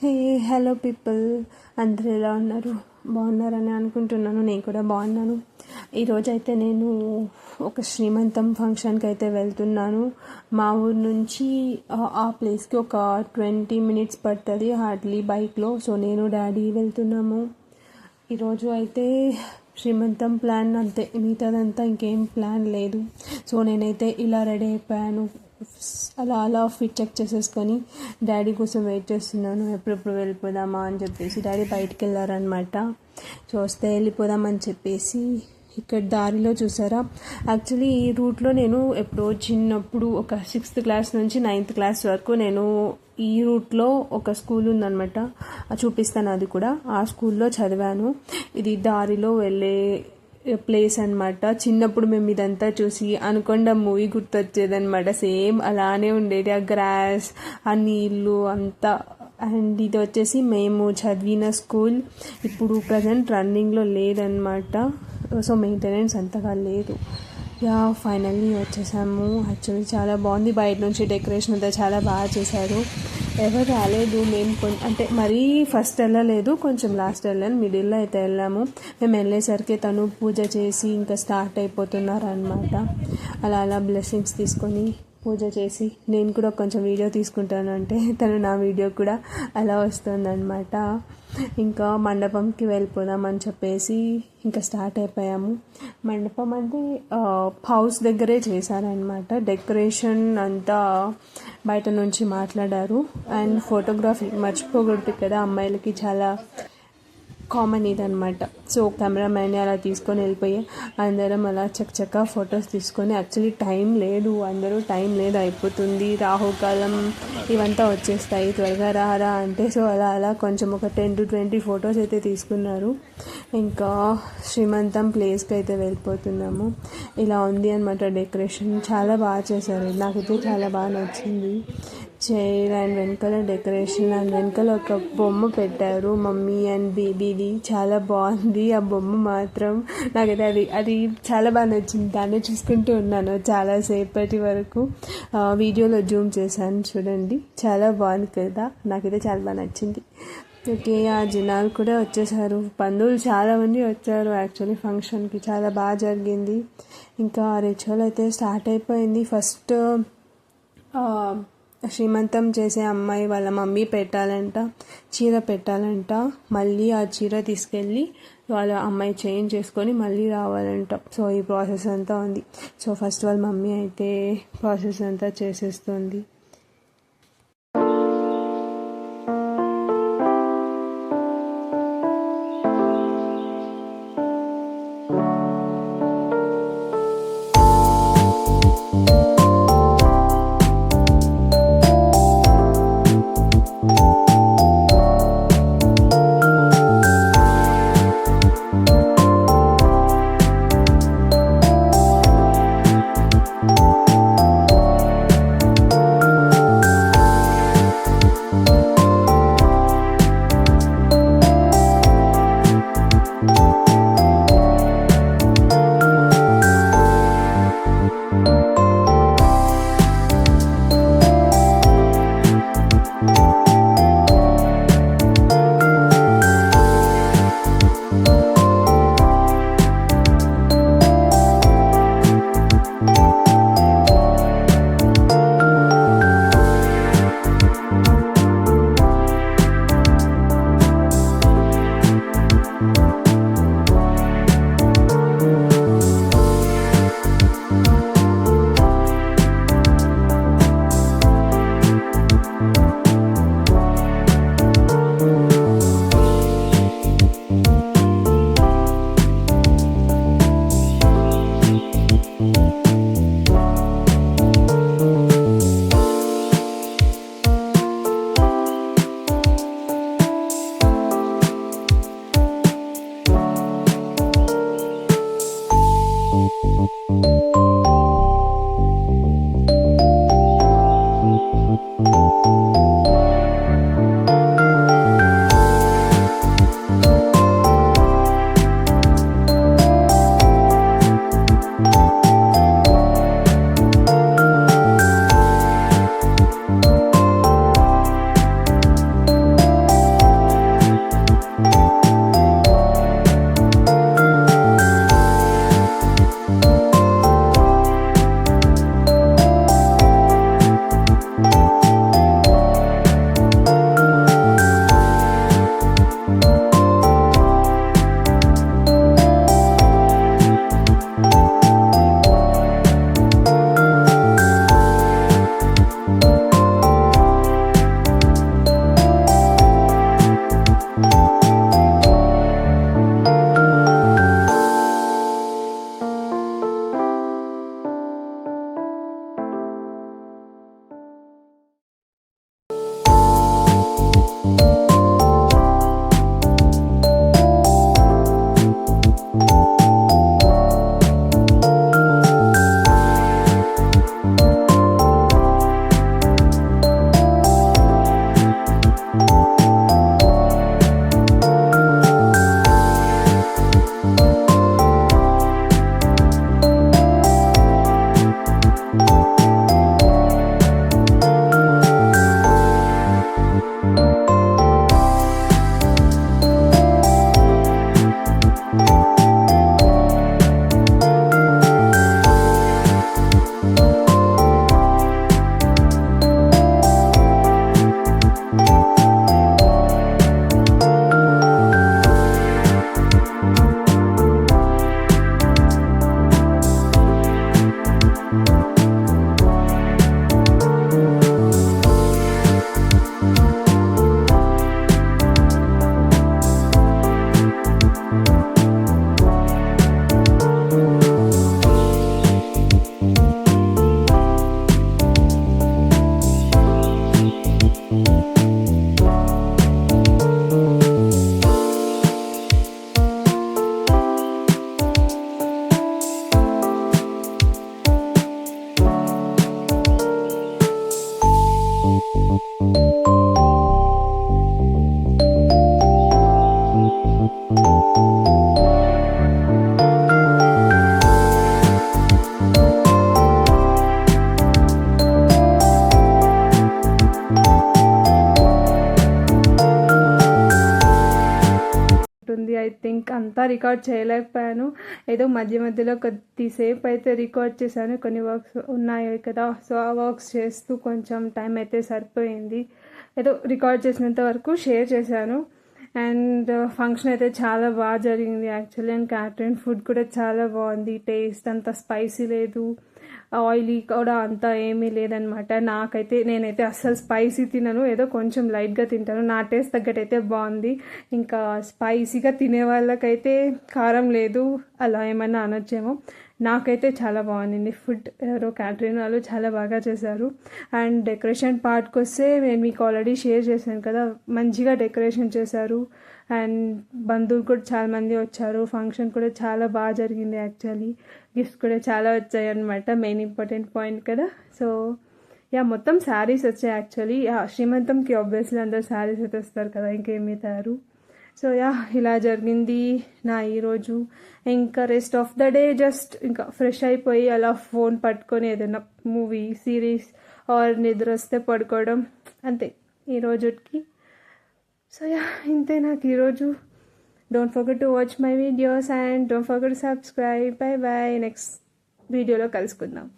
Hey hello people, అందరూ ఎలా ఉన్నారు? బాగున్నారని అనుకుంటున్నాను. నేను కూడా బాగున్నాను. ఈరోజు అయితే నేను ఒక శ్రీమంతం ఫంక్షన్కి అయితే వెళ్తున్నాను. మా ఊరు నుంచి ఆ ప్లేస్కి ఒక 20 minutes పడుతుంది హార్డ్లీ బైక్లో. సో నేను డాడీ వెళ్తున్నాము. ఈరోజు అయితే శ్రీమంతం ప్లాన్ అంతే, మిగతాదంతా ఇంకేం ప్లాన్ లేదు. సో నేనైతే ఇలా రెడీ అయిపోయాను. అలా ఫిట్ చెక్ చేసేసుకొని డాడీ కోసం వెయిట్ చేస్తున్నాను. ఎప్పుడెప్పుడు వెళ్ళిపోదామా అని చెప్పేసి. డాడీ బయటికి వెళ్ళారనమాట. సో వస్తే వెళ్ళిపోదామని చెప్పేసి ఇక్కడ దారిలో చూసారా, యాక్చువల్లీ ఈ రూట్లో నేను ఎప్పుడో చిన్నప్పుడు ఒక 6th class నుంచి 9th class వరకు నేను ఈ రూట్లో ఒక స్కూల్ ఉందన్నమాట, చూపిస్తాను అది కూడా. ఆ స్కూల్లో చదివాను. ఇది దారిలో వెళ్ళే ప్లేస్ అనమాట. చిన్నప్పుడు మేము ఇదంతా చూసి అనుకొండ మూవీ గుర్తొచ్చేదనమాట. సేమ్ అలానే ఉండేది, ఆ గ్రాస్, ఆ నీళ్ళు అంతా. అండ్ ఇది వచ్చేసి మేము చదివిన స్కూల్. ఇప్పుడు ప్రజెంట్ రన్నింగ్లో లేదనమాట. సో మెయింటెనెన్స్ అంతగా లేదు. యా ఫైనల్లీ వచ్చేసాము. యాక్చువల్లీ చాలా బాగుంది. బయట నుంచి డెకరేషన్ అంతా చాలా బాగా చేశారు. ఎవరు రాలేదు. మేము అంటే మరీ ఫస్ట్ వెళ్ళలేదు, కొంచెం లాస్ట్ వెళ్ళాను, మిడిల్లో అయితే వెళ్ళాము. మేము వెళ్ళేసరికి తను పూజ చేసి ఇంకా స్టార్ట్ అయిపోతున్నారు అనమాట. అలా బ్లెస్సింగ్స్ తీసుకొని పూజ చేసి నేను కూడా కొంచెం వీడియో తీసుకుంటాను అంటే తను నా వీడియో కూడా అలా వస్తుందన్నమాట. ఇంకా మండపంకి వెళ్ళిపోదామని చెప్పేసి ఇంకా స్టార్ట్ అయిపోయాము. మండపం అంటే హౌస్ దగ్గరే చేశారనమాట. డెకరేషన్ అంతా బయట నుంచి మాట్లాడారు. అండ్ ఫోటోగ్రఫీ మర్చిపోకూడదు కదా, అమ్మాయిలకి చాలా కామన్ ఇదనమాట. సో కెమెరామ్యాన్ని అలా తీసుకొని వెళ్ళిపోయి అందరం అలా చక్కగా ఫొటోస్ తీసుకొని, యాక్చువల్లీ టైం లేదు, అందరూ టైం లేదు, అయిపోతుంది, రాహుకాలం ఇవంతా వచ్చేస్తాయి, త్వరగా రారా అంటే. సో అలా కొంచెం ఒక 10 to 20 ఫొటోస్ అయితే తీసుకున్నారు. ఇంకా శ్రీమంతం ప్లేస్కి అయితే వెళ్ళిపోతున్నాము. ఇలా ఉంది అనమాట డెకరేషన్. చాలా బాగా చేశారు. నాకైతే చాలా బాగా నచ్చింది. చైర్ అండ్ వెనకాల డెకరేషన్, అండ్ వెనకాల ఒక బొమ్మ పెట్టారు, మమ్మీ అండ్ బేబీది. చాలా బాగుంది ఆ బొమ్మ మాత్రం. నాకైతే అది చాలా బాగా నచ్చింది. దాన్ని చూసుకుంటూ ఉన్నాను చాలాసేపటి వరకు. వీడియోలో జూమ్ చేశాను చూడండి, చాలా బాగుంది కదా. నాకైతే చాలా బాగా నచ్చింది. ఓకే, ఆ జనాలు కూడా వచ్చేసారు. బంధువులు చాలామంది వచ్చారు. యాక్చువల్లీ ఫంక్షన్కి చాలా బాగా జరిగింది. ఇంకా రిచువల్ అయితే స్టార్ట్ అయిపోయింది. ఫస్ట్ శ్రీమంతం చేసే అమ్మాయి వాళ్ళ మమ్మీ పెట్టాలంట, చీర పెట్టాలంట. మళ్ళీ ఆ చీర తీసుకెళ్ళి వాళ్ళ అమ్మాయి చేంజ్ చేసుకొని మళ్ళీ రావాలంట. సో ఈ ప్రాసెస్ అంతా ఉంది. సో ఫస్ట్ వాళ్ళ మమ్మీ అయితే ప్రాసెస్ అంతా చేసేస్తుంది. అంతా రికార్డ్ చేయలేకపోయాను. ఏదో మధ్య మధ్యలో కొద్దిసేపు అయితే రికార్డ్ చేశాను, కొన్ని వర్క్స్ ఉన్నాయి కదా, సో ఆ వర్క్స్ చేస్తూ కొంచెం టైం అయితే సరిపోయింది. ఏదో రికార్డ్ చేసినంత వరకు షేర్ చేశాను. అండ్ ఫంక్షన్ అయితే చాలా బాగా జరిగింది యాక్చువల్లీ. అండ్ క్యాటరింగ్ ఫుడ్ కూడా చాలా బాగుంది. టేస్ట్ అంత స్పైసీ లేదు, ఆయిలీ కూడా అంత ఏమీ లేదనమాట. నేనైతే అస్సలు స్పైసీ తినను, ఏదో కొంచెం లైట్గా తింటాను. నా టేస్ట్ తగ్గట్టయితే బాగుంది. ఇంకా స్పైసీగా తినే వాళ్ళకైతే కారం లేదు అలా ఏమన్నా అనొచ్చేమో. నాకైతే చాలా బాగుంది ఫుడ్. ఎవరో క్యాటరింగ్ వాళ్ళు చాలా బాగా చేశారు. అండ్ డెకరేషన్ పార్ట్కి వస్తే నేను మీకు ఆల్రెడీ షేర్ చేశాను కదా, మంచిగా డెకరేషన్ చేశారు. అండ్ బంధువులు కూడా చాలా మంది వచ్చారు. ఫంక్షన్ కూడా చాలా బాగా జరిగింది యాక్చువల్లీ. గిఫ్ట్స్ కూడా చాలా వచ్చాయి అనమాట, మెయిన్ ఇంపార్టెంట్ పాయింట్ కదా. సో మొత్తం శారీస్ వచ్చాయి యాక్చువల్లీ. శ్రీమంతంకి ఆబ్వియస్లీ అందరు శారీస్ అయితే వస్తారు కదా, ఇంకేమీ తారు. సో ఇలా జరిగింది నా ఈరోజు. ఇంకా rest of the day just ఇంకా ఫ్రెష్ అయిపోయి అలా ఫోన్ పట్టుకొని ఏదైనా మూవీ సిరీస్ ఆర్ నిద్ర వస్తే పడుకోవడం, అంతే ఈరోజుకి. సో ఇంతే నాకు ఈరోజు. Don't forget to watch my videos and don't forget to subscribe. Bye bye, next వీడియోలో కలుసుకుందాం.